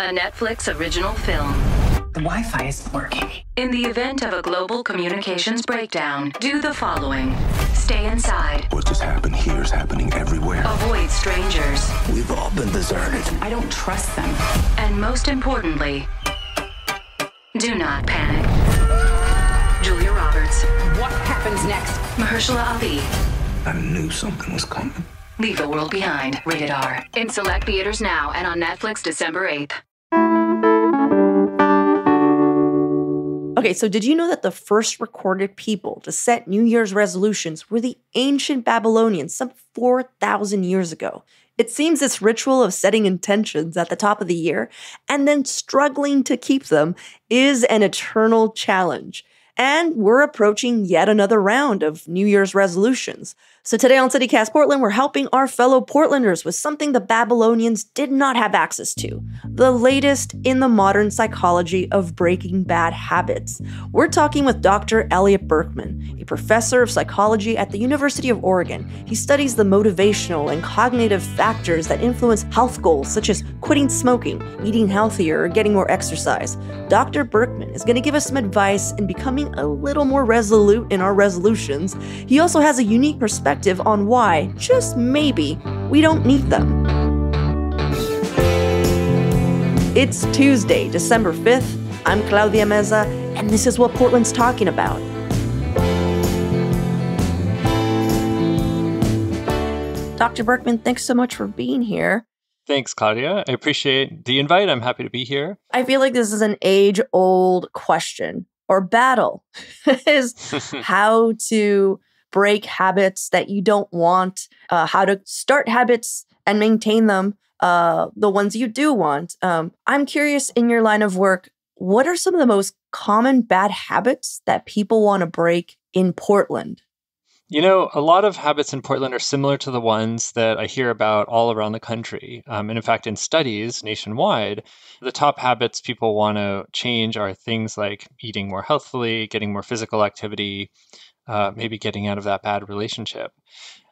a Netflix original film. The Wi-Fi isn't working. In the event of a global communications breakdown, do the following. Stay inside. What just happened here is happening everywhere. Avoid strangers. We've all been deserted. I don't trust them. And most importantly, do not panic. Julia Roberts. What happens next? Mahershala Ali. I knew something was coming. Leave the World Behind. Rated R. In select theaters now and on Netflix December 8th. Okay, so did you know that the first recorded people to set New Year's resolutions were the ancient Babylonians some 4,000 years ago? It seems this ritual of setting intentions at the top of the year and then struggling to keep them is an eternal challenge. And we're approaching yet another round of New Year's resolutions. So today on CityCast Portland, we're helping our fellow Portlanders with something the Babylonians did not have access to. The latest in the modern psychology of breaking bad habits. We're talking with Dr. Elliot Berkman, a professor of psychology at the University of Oregon. He studies the motivational and cognitive factors that influence health goals, such as quitting smoking, eating healthier, or getting more exercise. Dr. Berkman is going to give us some advice in becoming a little more resolute in our resolutions. He also has a unique perspective on why, just maybe, we don't need them. It's Tuesday, December 5th. I'm Claudia Meza, and this is what Portland's talking about. Dr. Berkman, thanks so much for being here. Thanks, Claudia. I appreciate the invite. I'm happy to be here. I feel like this is an age-old question or battle, is how to break habits that you don't want, how to start habits and maintain them, the ones you do want. I'm curious, in your line of work, what are some of the most common bad habits that people want to break in Portland? You know, a lot of habits in Portland are similar to the ones that I hear about all around the country. And in fact, in studies nationwide, the top habits people want to change are things like eating more healthfully, getting more physical activity, maybe getting out of that bad relationship.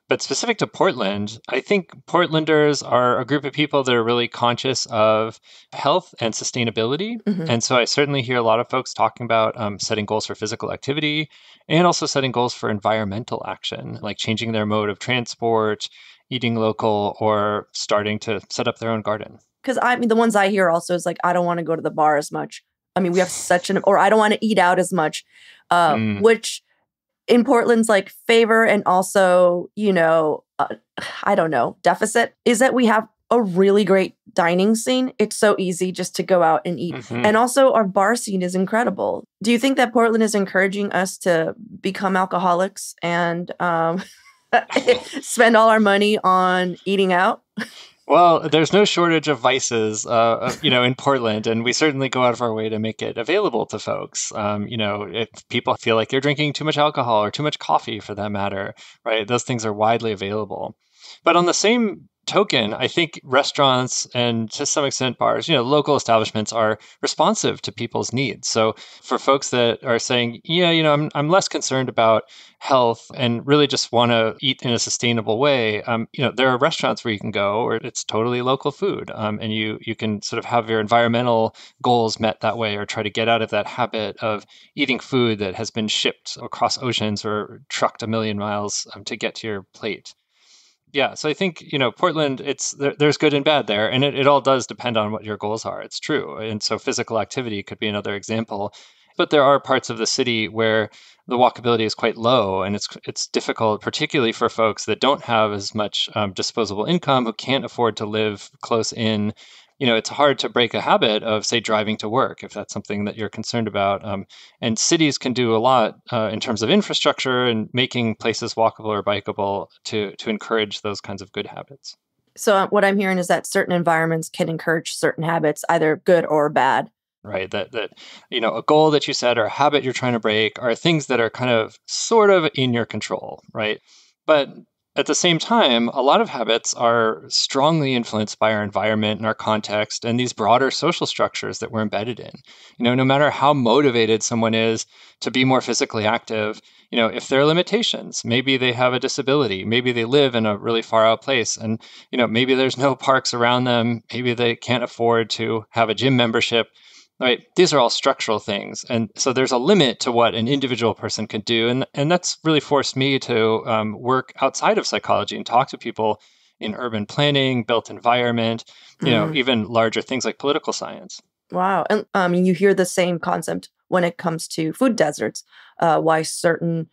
But specific to Portland, I think Portlanders are a group of people that are really conscious of health and sustainability. Mm-hmm. And so I certainly hear a lot of folks talking about setting goals for physical activity and also setting goals for environmental action, like changing their mode of transport, eating local, or starting to set up their own garden. Because the ones I hear also is like, I don't want to go to the bar as much. I mean, we have or I don't want to eat out as much, which in Portland's like favor and also, I don't know, deficit is that we have a really great dining scene. It's so easy just to go out and eat. Mm-hmm. And also our bar scene is incredible. Do you think that Portland is encouraging us to become alcoholics and spend all our money on eating out? Well, there's no shortage of vices, in Portland, and we certainly go out of our way to make it available to folks. If people feel like they're drinking too much alcohol or too much coffee, for that matter, right? Those things are widely available. But on the same token, I think restaurants and to some extent bars, local establishments are responsive to people's needs. So for folks that are saying, I'm less concerned about health and really just want to eat in a sustainable way, there are restaurants where you can go where it's totally local food, and you can sort of have your environmental goals met that way, or try to get out of that habit of eating food that has been shipped across oceans or trucked a million miles to get to your plate. Yeah, so I think, Portland, there's good and bad there, and it all does depend on what your goals are. It's true. And so physical activity could be another example. But there are parts of the city where the walkability is quite low, and it's difficult, particularly for folks that don't have as much disposable income, who can't afford to live close in. It's hard to break a habit of, say, driving to work, if that's something that you're concerned about. And cities can do a lot in terms of infrastructure and making places walkable or bikeable to encourage those kinds of good habits. So what I'm hearing is that certain environments can encourage certain habits, either good or bad. Right. That a goal that you set or a habit you're trying to break are things that are kind of sort of in your control, right? But At the same time, a lot of habits are strongly influenced by our environment and our context and these broader social structures that we're embedded in. No matter how motivated someone is to be more physically active, if there are limitations, maybe they have a disability, maybe they live in a really far out place and, maybe there's no parks around them, maybe they can't afford to have a gym membership. Right. These are all structural things. And so there's a limit to what an individual person can do. And that's really forced me to work outside of psychology and talk to people in urban planning, built environment, even larger things like political science. Wow. And you hear the same concept when it comes to food deserts, why certain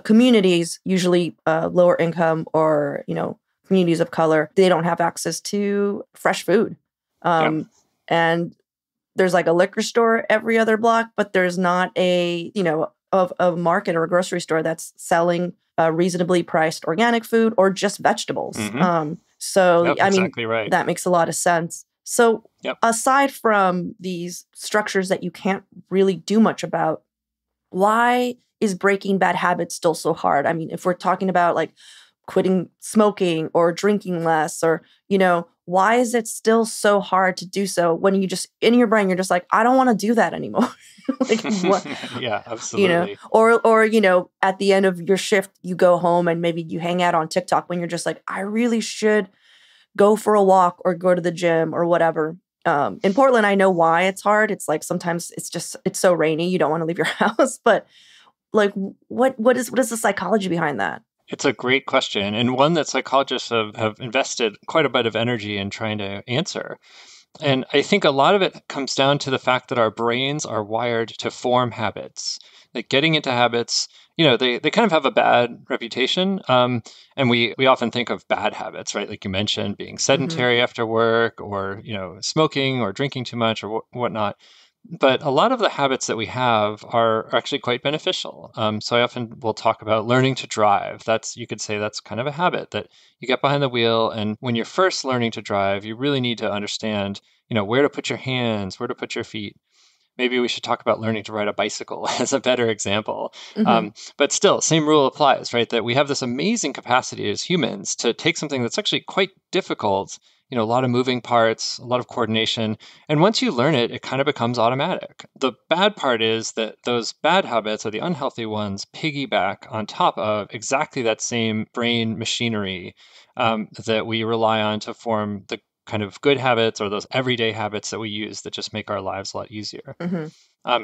communities, usually lower income or, communities of color, they don't have access to fresh food. And there's like a liquor store every other block, but there's not a market or a grocery store that's selling reasonably priced organic food or just vegetables. Exactly right. That makes a lot of sense. So aside from these structures that you can't really do much about, why is breaking bad habits still so hard? I mean, if we're talking about like quitting smoking or drinking less or, why is it still so hard to do so when you just, in your brain, you're just like, I don't want to do that anymore. Like what? Yeah, absolutely. Or, at the end of your shift, you go home and maybe you hang out on TikTok when you're just like, I really should go for a walk or go to the gym or whatever. In Portland, I know why it's hard. It's like sometimes it's so rainy, you don't want to leave your house. But like, what is the psychology behind that? It's a great question, and one that psychologists have invested quite a bit of energy in trying to answer. And I think a lot of it comes down to the fact that our brains are wired to form habits. Like getting into habits, they kind of have a bad reputation. And we often think of bad habits, right? Like you mentioned, being sedentary after work or, smoking or drinking too much or whatnot. But a lot of the habits that we have are actually quite beneficial. So I often will talk about learning to drive. You could say that's kind of a habit that you get behind the wheel. And when you're first learning to drive, you really need to understand, where to put your hands, where to put your feet. Maybe we should talk about learning to ride a bicycle as a better example. But still, same rule applies, right? That we have this amazing capacity as humans to take something that's actually quite difficult, a lot of moving parts, a lot of coordination. And once you learn it, it kind of becomes automatic. The bad part is that those bad habits or the unhealthy ones piggyback on top of exactly that same brain machinery that we rely on to form the kind of good habits or those everyday habits that we use that just make our lives a lot easier.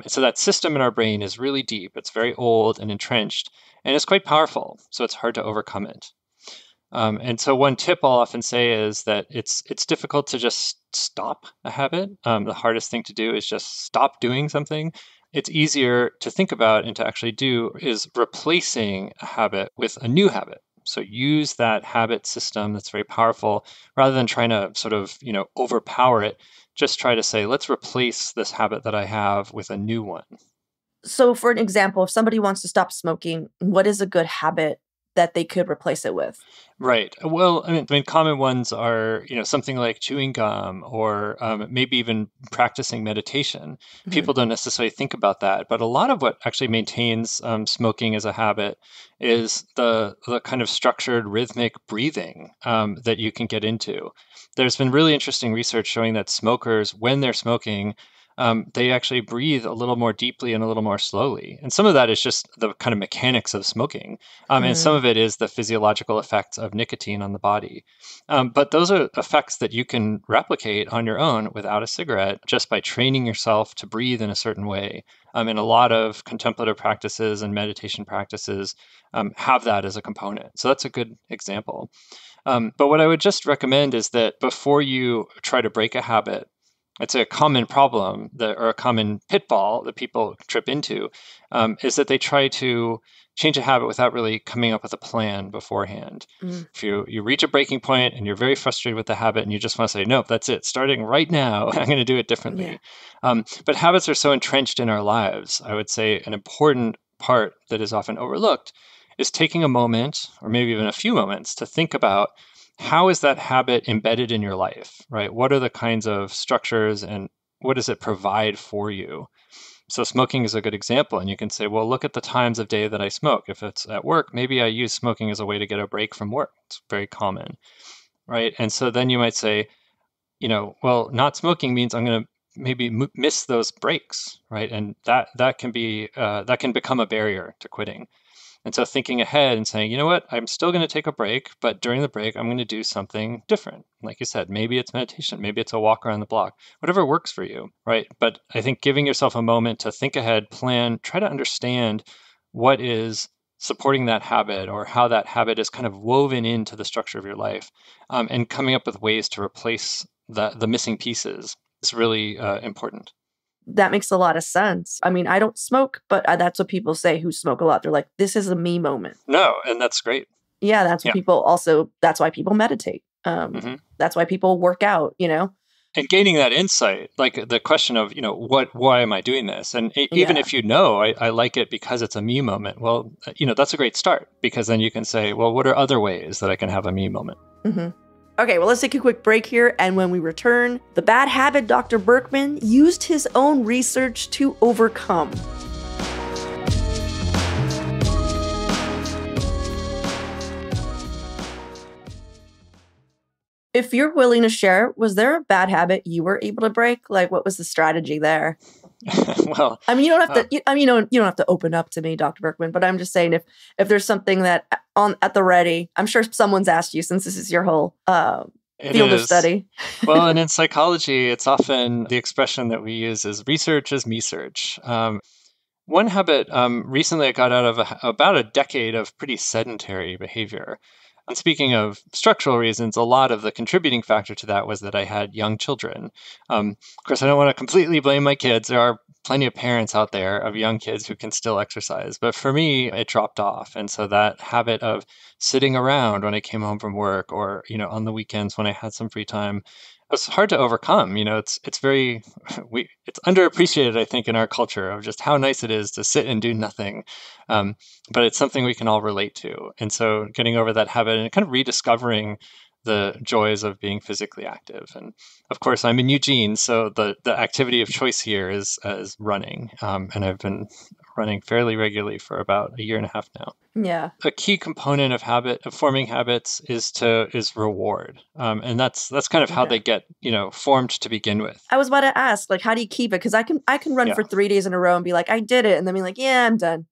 So that system in our brain is really deep. It's very old and entrenched, and it's quite powerful. So it's hard to overcome it. And so one tip I'll often say is that it's difficult to just stop a habit. The hardest thing to do is just stop doing something. It's easier to think about and to actually do is replacing a habit with a new habit. So use that habit system that's very powerful rather than trying to sort of, overpower it. Just try to say, let's replace this habit that I have with a new one. So for an example, if somebody wants to stop smoking, what is a good habit that they could replace it with? Right. Well, I mean, common ones are, something like chewing gum or maybe even practicing meditation. People don't necessarily think about that, but a lot of what actually maintains smoking as a habit is the kind of structured rhythmic breathing that you can get into. There's been really interesting research showing that smokers, when they're smoking, they actually breathe a little more deeply and a little more slowly. And some of that is just the kind of mechanics of smoking. And some of it is the physiological effects of nicotine on the body. But those are effects that you can replicate on your own without a cigarette just by training yourself to breathe in a certain way. And a lot of contemplative practices and meditation practices have that as a component. So that's a good example. But what I would just recommend is that before you try to break a habit, it's a common problem or a common pitfall that people trip into is that they try to change a habit without really coming up with a plan beforehand. If you reach a breaking point and you're very frustrated with the habit and you just want to say, nope, that's it. Starting right now, I'm going to do it differently. But habits are so entrenched in our lives. I would say an important part that is often overlooked is taking a moment or maybe even a few moments to think about how is that habit embedded in your life, right? What are the kinds of structures and what does it provide for you? So smoking is a good example. And you can say, well, look at the times of day that I smoke. If it's at work, maybe I use smoking as a way to get a break from work. It's very common, right? And so then you might say, well, not smoking means I'm going to maybe miss those breaks, right? And that can be that can become a barrier to quitting. And so thinking ahead and saying, you know what, I'm still going to take a break, but during the break, I'm going to do something different. Like you said, maybe it's meditation, maybe it's a walk around the block, whatever works for you, right? But I think giving yourself a moment to think ahead, plan, try to understand what is supporting that habit or how that habit is kind of woven into the structure of your life, and coming up with ways to replace the missing pieces is really important. That makes a lot of sense. I mean, I don't smoke, but that's what people say who smoke a lot. They're like, this is a me moment. No, and that's great. Yeah, that's what people also, that's why people meditate. That's why people work out, And gaining that insight, like the question of, why am I doing this? And even if I like it because it's a me moment, well, that's a great start, because then you can say, well, what are other ways that I can have a me moment? Okay, well, let's take a quick break here. And when we return, the bad habit Dr. Berkman used his own research to overcome. If you're willing to share, was there a bad habit you were able to break? Like, what was the strategy there? Well, I mean, you don't have to. You don't have to open up to me, Dr. Berkman. But I'm just saying, if there's something that at the ready, I'm sure someone's asked you, since this is your whole field of study. Well, and in psychology, it's often the expression that we use is research is me search. One habit recently I got out of about a decade of pretty sedentary behavior. And speaking of structural reasons, a lot of the contributing factor to that was that I had young children. Of course, I don't want to completely blame my kids. There are plenty of parents out there of young kids who can still exercise. But for me, it dropped off. And so that habit of sitting around when I came home from work or, on the weekends when I had some free time, it's hard to overcome. It's very, it's underappreciated, I think, in our culture of just how nice it is to sit and do nothing. But it's something we can all relate to. And so getting over that habit and kind of rediscovering the joys of being physically active. And of course, I'm in Eugene, so the activity of choice here is running. And I've been running fairly regularly for about a year and a half now. Yeah. A key component of forming habits is reward. And that's kind of how they get, formed to begin with. I was about to ask, like, how do you keep it? Because I can run for 3 days in a row and be like, I did it. And then be like, yeah, I'm done.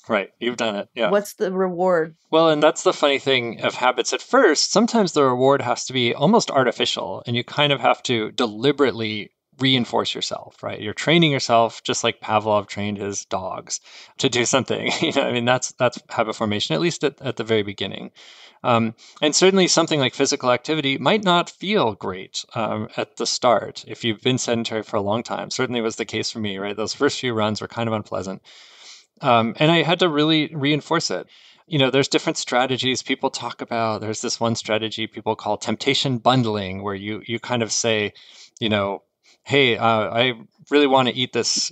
Right. You've done it. Yeah. What's the reward? Well, and that's the funny thing of habits. At first, sometimes the reward has to be almost artificial, and you kind of have to deliberately reinforce yourself, right? You're training yourself just like Pavlov trained his dogs to do something. That's habit formation, at least at the very beginning. And certainly something like physical activity might not feel great at the start if you've been sedentary for a long time. Certainly was the case for me, right? Those first few runs were kind of unpleasant. And I had to really reinforce it. There's different strategies people talk about. There's this one strategy people call temptation bundling, where you kind of say, hey, I really want to eat this,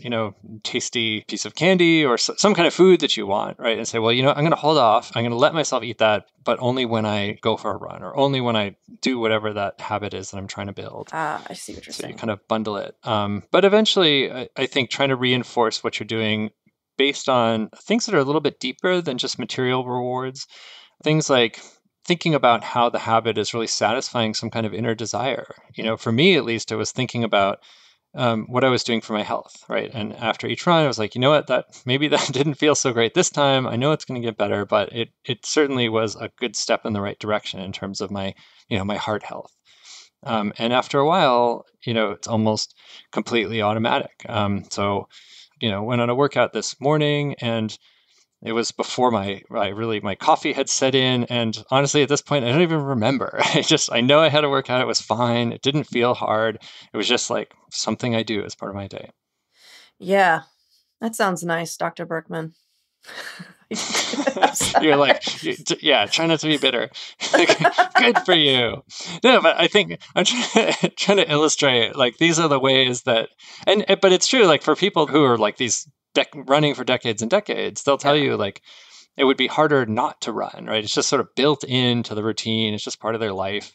tasty piece of candy or some kind of food that you want, right? And say, well, I'm going to hold off. I'm going to let myself eat that, but only when I go for a run or only when I do whatever that habit is that I'm trying to build. I see what you're saying. So you kind of bundle it. But eventually, I think trying to reinforce what you're doing based on things that are a little bit deeper than just material rewards, things like thinking about how the habit is really satisfying some kind of inner desire. For me, at least, I was thinking about what I was doing for my health, right? And after each run, I was like, you know what, maybe that didn't feel so great this time. I know it's going to get better, but it certainly was a good step in the right direction in terms of my heart health. And after a while, it's almost completely automatic. So went on a workout this morning, and it was before my coffee had set in. And honestly, at this point, I don't even remember. I know I had a workout. It was fine. It didn't feel hard. It was just like something I do as part of my day. Yeah, that sounds nice, Dr. Berkman. You're like, yeah, try not to be bitter. Good for you. No, but I think I'm trying to illustrate, like, these are the ways that, but it's true, like, for people who are like these running for decades and decades, they'll tell you, like, it would be harder not to run, right? It's just sort of built into the routine. It's just part of their life,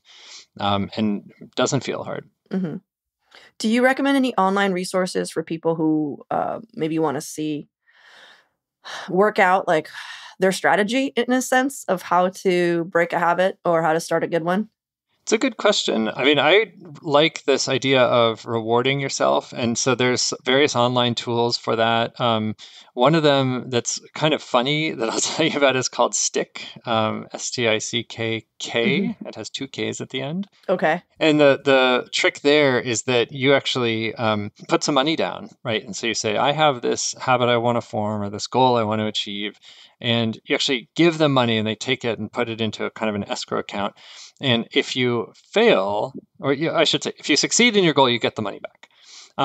and doesn't feel hard. Mm-hmm. Do you recommend any online resources for people who maybe want to see work out like their strategy in a sense of how to break a habit or how to start a good one? It's a good question. I mean, I like this idea of rewarding yourself. And so there's various online tools for that. One of them that's kind of funny that I'll tell you about is called Stick, Stickk. It has two Ks at the end. Okay. And the trick there is that you actually put some money down, right? And so you say, I have this habit I want to form or this goal I want to achieve. And you actually give them money and they take it and put it into a kind of an escrow account. And if you fail, or I should say, if you succeed in your goal, you get the money back.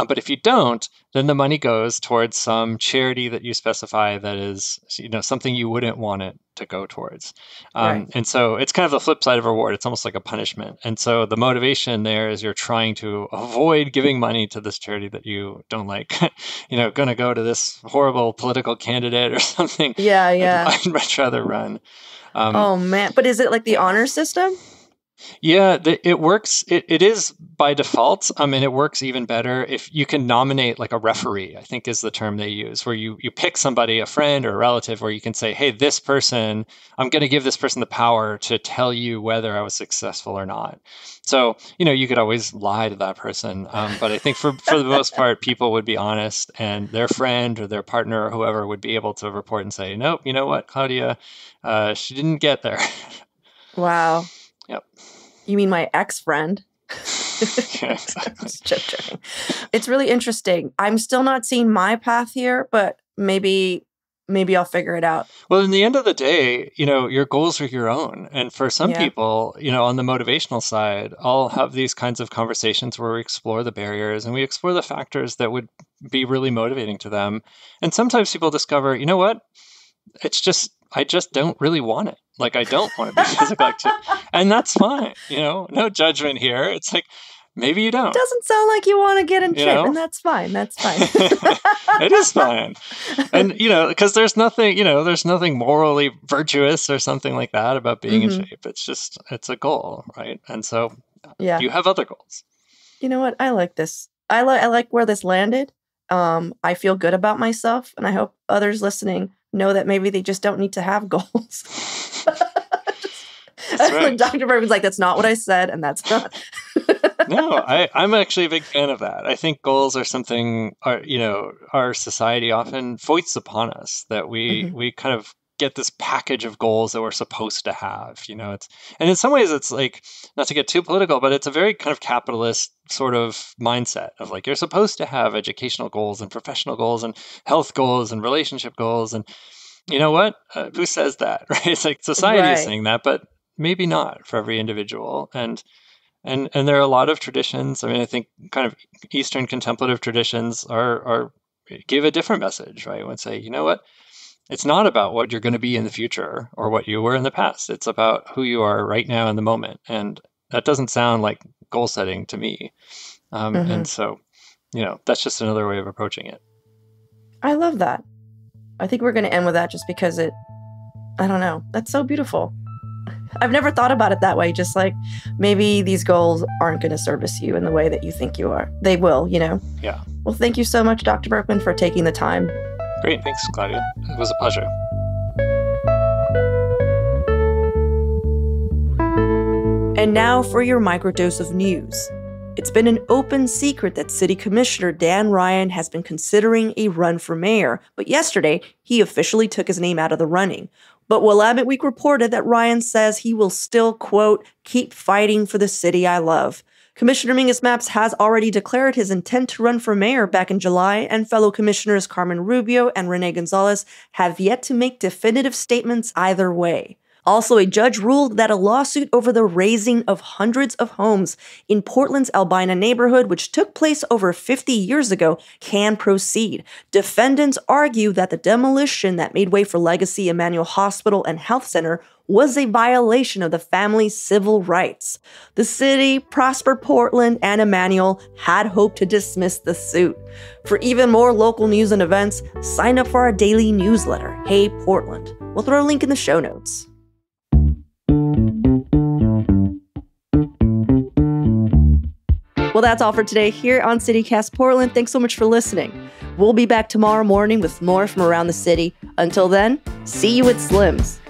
But if you don't, then the money goes towards some charity that you specify that is, something you wouldn't want it to go towards. Right. And so it's kind of the flip side of reward. It's almost like a punishment. And so the motivation there is you're trying to avoid giving money to this charity that you don't like, going to go to this horrible political candidate or something. Yeah. I'd much rather run. Oh, man. But is it like the honor system? Yeah, it works. It is by default. And it works even better if you can nominate like a referee, I think is the term they use, where you pick somebody, a friend or a relative, where you can say, hey, this person, I'm going to give this person the power to tell you whether I was successful or not. So, you could always lie to that person. But I think for the most part, people would be honest and their friend or their partner or whoever would be able to report and say, nope, you know what, Claudia, she didn't get there. Wow. Yep. You mean my ex-friend? Yeah, exactly. Just joking. It's really interesting. I'm still not seeing my path here, but maybe I'll figure it out. Well, in the end of the day, your goals are your own. And for some people, on the motivational side, I'll have these kinds of conversations where we explore the barriers and we explore the factors that would be really motivating to them. And sometimes people discover, you know what? I just don't really want it. Like, I don't want to be physically active. And that's fine. No judgment here. It's like, maybe you don't. It doesn't sound like you want to get in shape, and that's fine. That's fine. It is fine. And, because there's nothing morally virtuous or something like that about being in shape. It's a goal, right? And so you have other goals. You know what? I like this. I like where this landed. I feel good about myself, and I hope others listening know that maybe they just don't need to have goals. That's right. Dr. Berkman's like, that's not what I said, and that's not. No, I'm actually a big fan of that. I think goals are something our society often foists upon us, that we kind of get this package of goals that we're supposed to have. And in some ways it's like, not to get too political, but it's a very kind of capitalist sort of mindset of like, you're supposed to have educational goals and professional goals and health goals and relationship goals. And you know what? Who says that, right? It's like society is saying that, but maybe not for every individual. And there are a lot of traditions. I mean, I think kind of Eastern contemplative traditions are give a different message, right? Would say, you know what? It's not about what you're going to be in the future or what you were in the past. It's about who you are right now in the moment. And that doesn't sound like goal setting to me. And so, that's just another way of approaching it. I love that. I think we're going to end with that just because I don't know. That's so beautiful. I've never thought about it that way. Just like maybe these goals aren't going to service you in the way that you think you are. They will, Yeah. Well, thank you so much, Dr. Berkman, for taking the time. Great. Thanks, Claudia. It was a pleasure. And now for your microdose of news. It's been an open secret that City Commissioner Dan Ryan has been considering a run for mayor, but yesterday he officially took his name out of the running. But Willamette Week reported that Ryan says he will still, quote, keep fighting for the city I love. Commissioner Mingus Mapps has already declared his intent to run for mayor back in July, and fellow commissioners Carmen Rubio and Rene Gonzalez have yet to make definitive statements either way. Also, a judge ruled that a lawsuit over the razing of hundreds of homes in Portland's Albina neighborhood, which took place over 50 years ago, can proceed. Defendants argue that the demolition that made way for Legacy Emmanuel Hospital and Health Center was a violation of the family's civil rights. The city, Prosper Portland, and Emmanuel had hoped to dismiss the suit. For even more local news and events, sign up for our daily newsletter, Hey Portland. We'll throw a link in the show notes. Well, that's all for today here on CityCast Portland. Thanks so much for listening. We'll be back tomorrow morning with more from around the city. Until then, see you at Slim's.